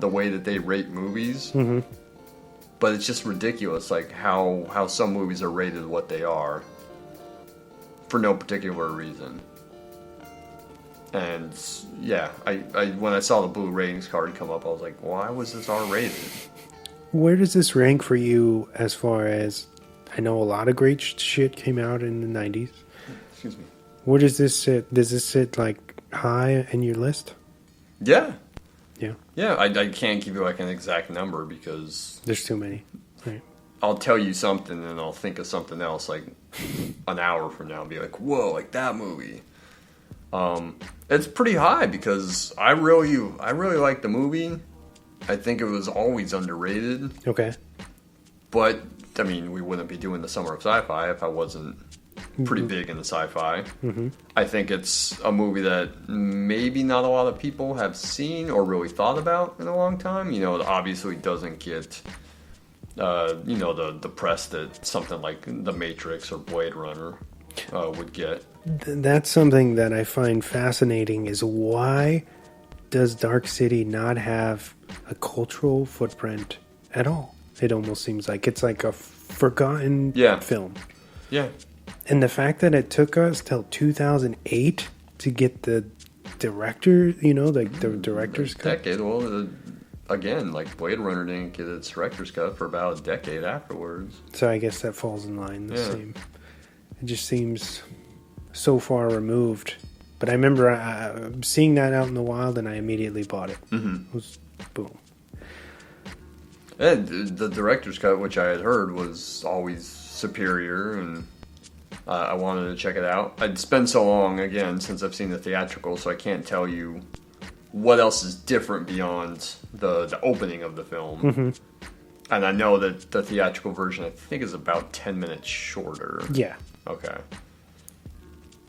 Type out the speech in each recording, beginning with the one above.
the way that they rate movies. Mm-hmm. But it's just ridiculous, like how some movies are rated what they are for no particular reason. And yeah, I when I saw the blue ratings card come up, I was like, why was this R-rated? Where does this rank for you as far as, I know a lot of great shit came out in the 90s. Excuse me. Where does this sit? Does this sit like high in your list? Yeah. Yeah. Yeah, I can't give you like an exact number because there's too many. Right. I'll tell you something and I'll think of something else like an hour from now and be like, whoa, like that movie. It's pretty high because I really like the movie. I think it was always underrated. Okay. But, I mean, we wouldn't be doing the Summer of Sci-Fi if I wasn't pretty big into sci-fi. Mm-hmm. I think it's a movie that maybe not a lot of people have seen or really thought about in a long time. You know, it obviously doesn't get, the press that something like The Matrix or Blade Runner would get. That's something that I find fascinating is why does Dark City not have a cultural footprint at all? It almost seems like it's like a forgotten film. Yeah. And the fact that it took us till 2008 to get the director, the director's cut. Decade. Well, again, like Blade Runner didn't get its director's cut for about a decade afterwards. So I guess that falls in line the same. It just seems so far removed. But I remember seeing that out in the wild and I immediately bought it. Mm-hmm. It was boom. And the director's cut, which I had heard, was always superior, and I wanted to check it out. It's been so long, again, since I've seen the theatrical, so I can't tell you what else is different beyond the opening of the film. Mm-hmm. And I know that the theatrical version, I think, is about 10 minutes shorter. Yeah. Okay.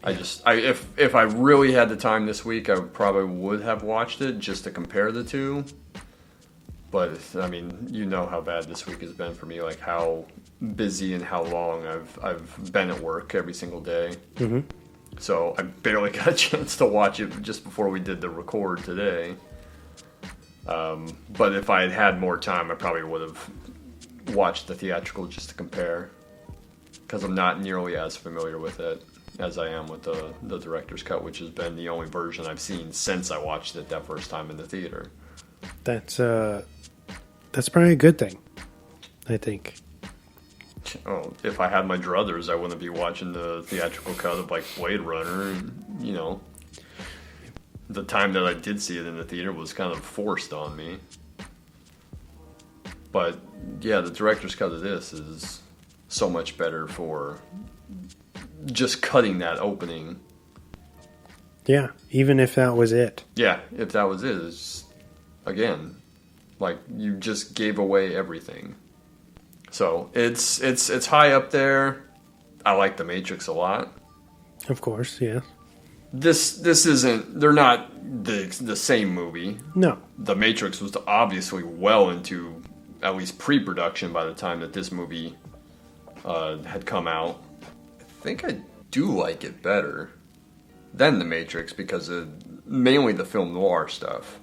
If I really had the time this week, I probably would have watched it just to compare the two. But, I mean, you know how bad this week has been for me, like how busy and how long I've been at work every single day. Mm-hmm. So I barely got a chance to watch it just before we did the record today. But if I had had more time, I probably would have watched the theatrical just to compare. Because I'm not nearly as familiar with it as I am with the director's cut, which has been the only version I've seen since I watched it that first time in the theater. That's probably a good thing, I think. Oh, if I had my druthers, I wouldn't be watching the theatrical cut of like Blade Runner. And, the time that I did see it in the theater was kind of forced on me. But yeah, the director's cut of this is so much better for just cutting that opening. Yeah, even if that was it. Yeah, if that was it, it's, again, like you just gave away everything. So it's high up there. I like The Matrix a lot. Of course, yeah. This isn't. They're not the same movie. No. The Matrix was obviously well into at least pre-production by the time that this movie had come out. I think I do like it better than The Matrix because of mainly the film noir stuff.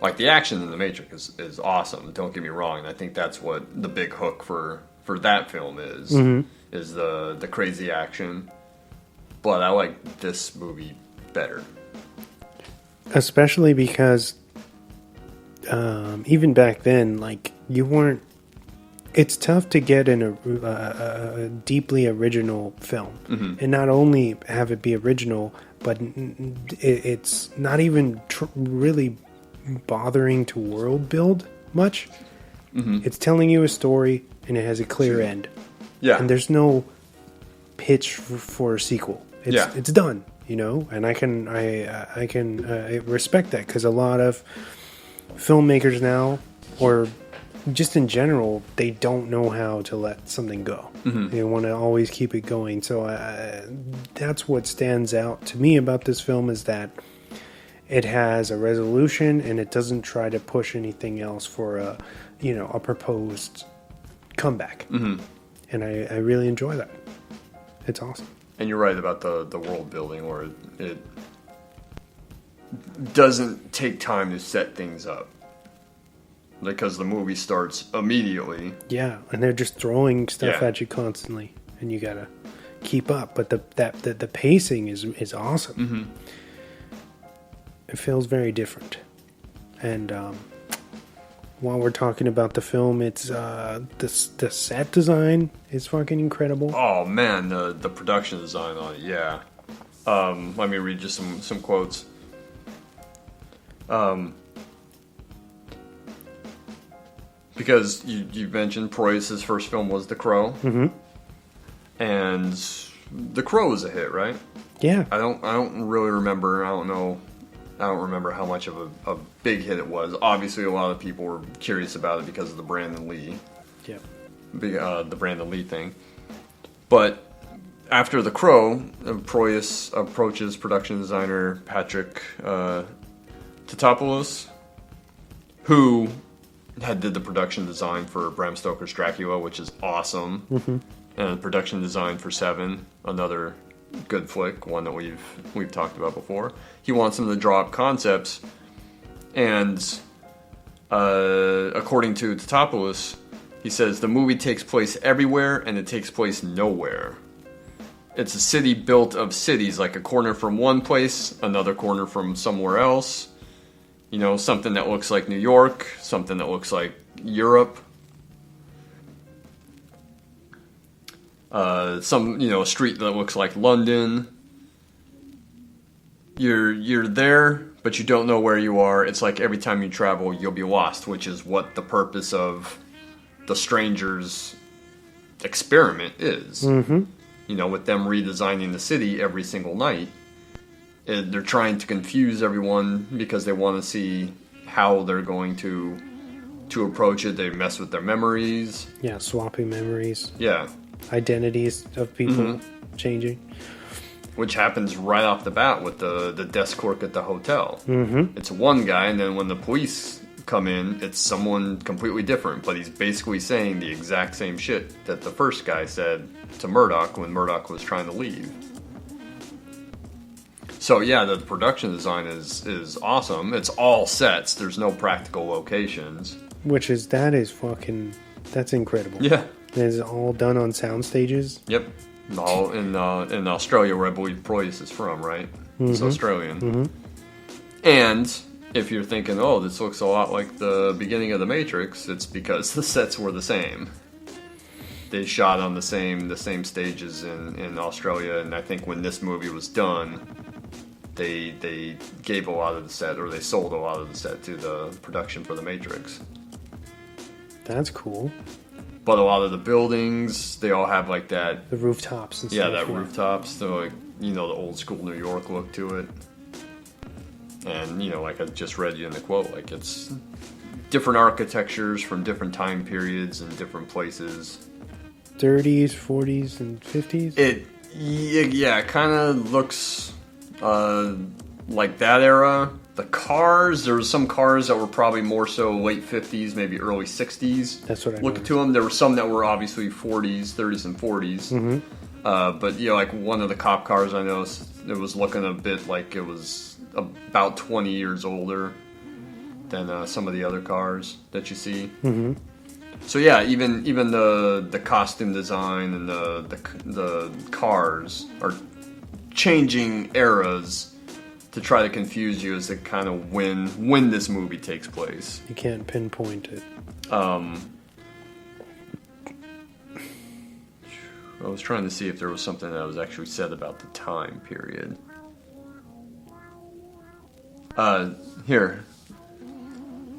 Like, the action in The Matrix is awesome, don't get me wrong. And I think that's what the big hook for that film is, is the crazy action. But I like this movie better. Especially because even back then, like, you weren't... It's tough to get in a deeply original film. Mm-hmm. And not only have it be original, but it's not even really bothering to world build much. Mm-hmm. It's telling you a story and it has a clear end. Yeah. And there's no pitch for a sequel. It's done, and I can respect that because a lot of filmmakers now, or just in general, they don't know how to let something go. Mm-hmm. They want to always keep it going. So that's what stands out to me about this film is that it has a resolution and it doesn't try to push anything else for a proposed comeback. Mm-hmm. And I really enjoy that. It's awesome. And you're right about the world building where it doesn't take time to set things up. because the movie starts immediately. Yeah, and they're just throwing stuff Yeah. at you constantly, and you gotta keep up. But the pacing is awesome. Mm-hmm. It feels very different. And while we're talking about the film, it's the set design is fucking incredible. Oh man, the production design on it, yeah. Let me read just some quotes. Because you mentioned Proya's first film was The Crow, and The Crow was a hit, right? Yeah, I don't really remember. I don't remember how much of a big hit it was. Obviously, a lot of people were curious about it because of the Brandon Lee, the Brandon Lee thing. But after The Crow, Proya approaches production designer Patrick Tatopoulos, who did the production design for Bram Stoker's Dracula, which is awesome, and production design for Seven, another good flick, one that we've talked about before. He wants him to draw up concepts, and according to Tatopoulos, he says the movie takes place everywhere and it takes place nowhere. It's a city built of cities, like a corner from one place, another corner from somewhere else. You know, something that looks like New York, something that looks like Europe. A street that looks like London. You're there, but you don't know where you are. It's like every time you travel, you'll be lost, which is what the purpose of the Strangers experiment is. Mm-hmm. You know, with them redesigning the city every single night. They're trying to confuse everyone because they want to see how they're going to approach it. They mess with their memories. Yeah, swapping memories. Yeah. Identities of people changing. Which happens right off the bat with the desk clerk at the hotel. Mm-hmm. It's one guy, and then when the police come in, it's someone completely different. But he's basically saying the exact same shit that the first guy said to Murdoch when Murdoch was trying to leave. So yeah, the production design is awesome. It's all sets. There's no practical locations. That's incredible. Yeah. It's all done on sound stages. Yep. All in Australia, where I believe Proya is from, right? Mm-hmm. It's Australian. Mm-hmm. And if you're thinking, oh, this looks a lot like the beginning of The Matrix, it's because the sets were the same. They shot on the same stages in Australia, and I think when this movie was done, they gave a lot of the set, or they sold a lot of the set to the production for The Matrix. That's cool. But a lot of the buildings, they all have like that... The rooftops and stuff. Yeah, rooftops. So like, the old school New York look to it. And, like I just read you in the quote, like it's different architectures from different time periods and different places. 30s, 40s, and 50s? It kind of looks like that era. The cars, there were some cars that were probably more so late 50s, maybe early 60s. That's what I Looking to them, there were some that were obviously 40s, 30s, and 40s. Mm-hmm. But, like one of the cop cars I noticed, it was looking a bit like it was about 20 years older than some of the other cars that you see. Mm-hmm. So yeah, even the costume design and the cars are changing eras to try to confuse you as to kind of when this movie takes place. You can't pinpoint it. I was trying to see if there was something that was actually said about the time period. Here.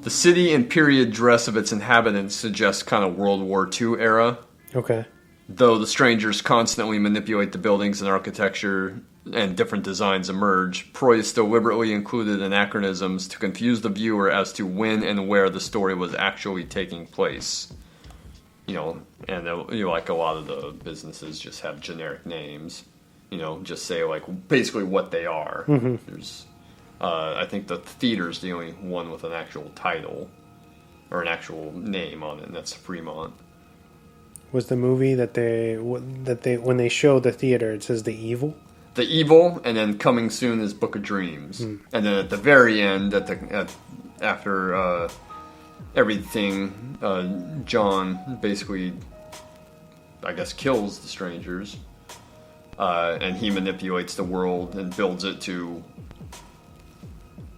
The city and period dress of its inhabitants suggests kind of World War II era. Okay. Though the Strangers constantly manipulate the buildings and architecture and different designs emerge, Proya deliberately included anachronisms to confuse the viewer as to when and where the story was actually taking place. And like a lot of the businesses just have generic names. Just say like basically what they are. Mm-hmm. There's, I think the theater's the only one with an actual title or an actual name on it, and that's Fremont. Was the movie that they when they show the theater, it says The Evil? The Evil, and then coming soon is Book of Dreams, and then at the very end, after everything. John basically, I guess, kills the strangers, and he manipulates the world and builds it to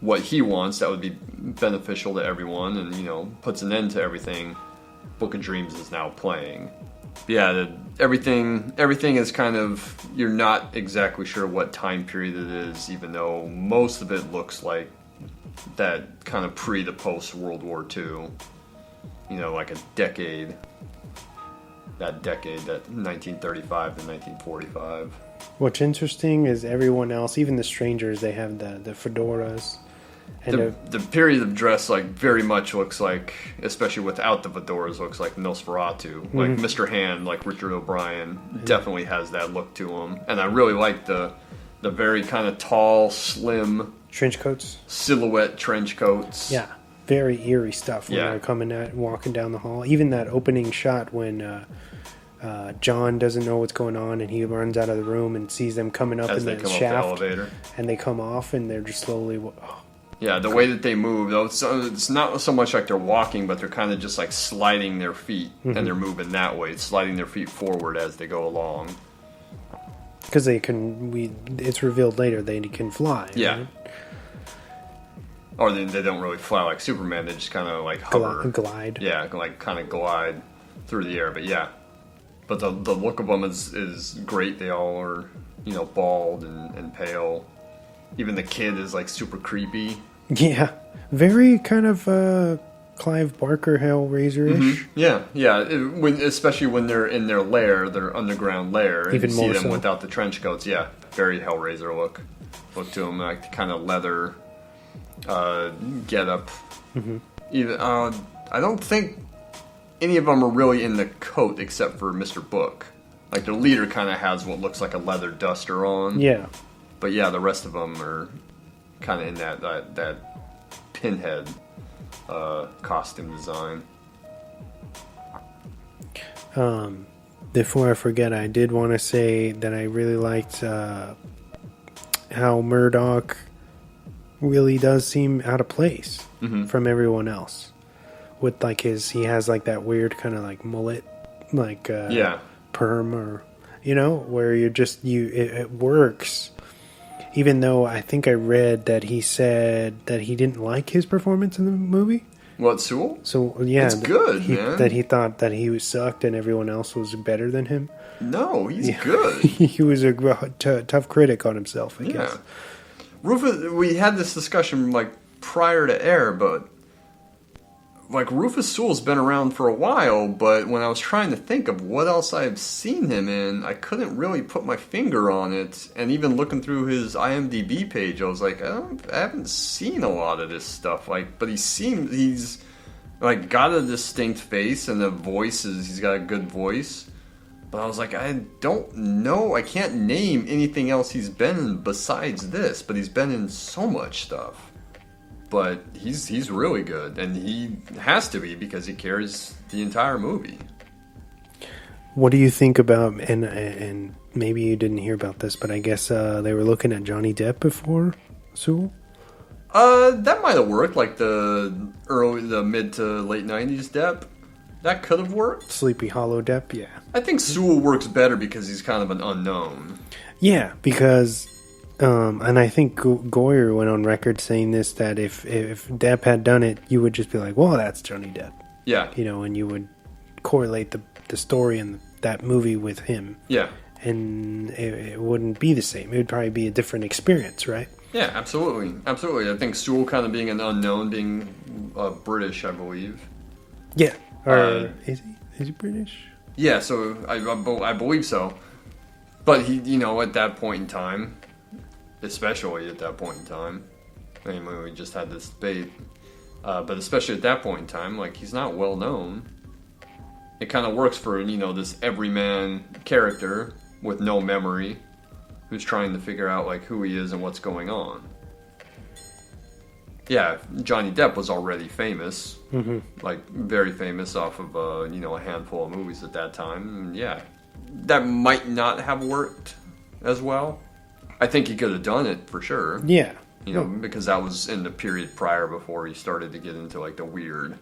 what he wants that would be beneficial to everyone, and puts an end to everything. Book of Dreams is now playing. Yeah, everything is kind of, you're not exactly sure what time period it is, even though most of it looks like that kind of pre to post World War II. Like a decade. That 1935 to 1945. What's interesting is everyone else, even the strangers, they have the fedoras. And the period of dress very much looks like, especially without the fedoras, looks like Nosferatu. Like Mr. Hand, like Richard O'Brien, definitely has that look to him. And I really like the very kind of tall, slim trench coats, silhouette trench coats. Yeah, very eerie stuff when they're walking down the hall. Even that opening shot when John doesn't know what's going on and he runs out of the room and sees them coming up in the shaft, the elevator, and they come off and they're just slowly. Yeah, the way that they move, though, it's not so much like they're walking, but they're kind of just like sliding their feet, and they're moving that way, sliding their feet forward as they go along. Because it's revealed later they can fly. Yeah. Right? Or they don't really fly like Superman, they just kind of like hover. Glide. Yeah, like kind of glide through the air, but yeah. But the look of them is great. They all are, bald and pale. Even the kid is like super creepy. Yeah, very kind of Clive Barker Hellraiser-ish. Yeah. Especially when they're in their lair, their underground lair, and even you more see them so. without the trench coats. Yeah, very Hellraiser look to them, like the kind of leather get up. Even I don't think any of them are really in the coat except for Mr. Book. Like their leader kind of has what looks like a leather duster on. Yeah. But yeah, the rest of them are kind of in that pinhead costume design. Before I forget, I did want to say that I really liked how Murdoch really does seem out of place from everyone else. With he has like that weird kind of like mullet, like perm, or where it works. Even though I think I read that he said that he didn't like his performance in the movie. What, Sewell? So, yeah. It's good, man. That he thought that he was sucked and everyone else was better than him. No, he's good. He was a tough critic on himself, I guess. Rufus, we had this discussion, prior to air, but Rufus Sewell's been around for a while, but when I was trying to think of what else I've seen him in, I couldn't really put my finger on it. And even looking through his IMDb page, I was like, I haven't seen a lot of this stuff. But he's got a distinct face, and the voice he's got a good voice. But I was like, I don't know, I can't name anything else he's been in besides this, but he's been in so much stuff. But he's really good, and he has to be because he carries the entire movie. What do you think about, and maybe you didn't hear about this, but I guess they were looking at Johnny Depp before Sewell? That might have worked, the mid to late 90s Depp. That could have worked. Sleepy Hollow Depp, yeah. I think Sewell works better because he's kind of an unknown. Yeah, because... and I think Goyer went on record saying this, that if Depp had done it, you would just be like, well, that's Johnny Depp. Yeah. And you would correlate the story in that movie with him. Yeah. And it wouldn't be the same. It would probably be a different experience, right? Yeah, absolutely. Absolutely. I think Sewell kind of being an unknown, being British, I believe. Yeah. Or is he British? Yeah, so I believe so. But he, at that point in time... Especially at that point in time. I mean, we just had this debate. But especially at that point in time, he's not well known. It kind of works for, this everyman character with no memory who's trying to figure out, who he is and what's going on. Yeah, Johnny Depp was already famous. Very famous off of, a handful of movies at that time. And yeah, that might not have worked as well. I think he could have done it for sure. Yeah. Because that was in the period prior before he started to get into the weird.